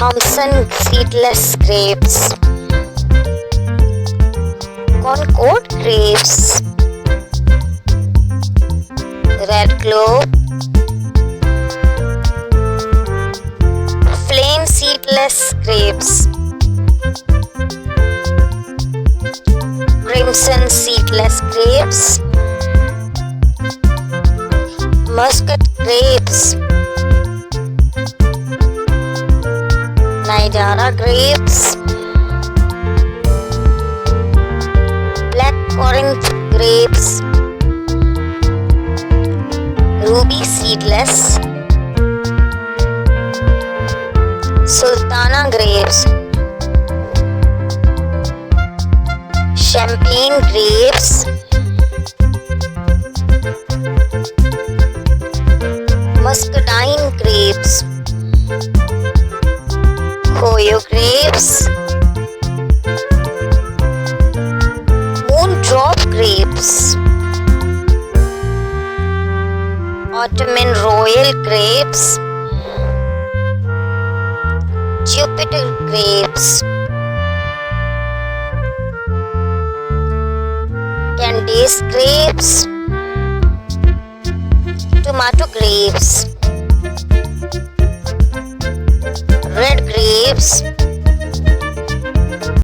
Thompson Seedless grapes, Concord grapes, Red Globe, Flame Seedless grapes, Crimson Seedless grapes, Muscat grapes, Niagara grapes, Black Corinth grapes, Ruby Seedless, Sultana grapes, Champagne grapes, Muscadine grapes, Koyo grapes, Moondrop grapes, Ottoman Royal grapes, Jupiter grapes, Candace grapes, Tomato grapes, Red grapes,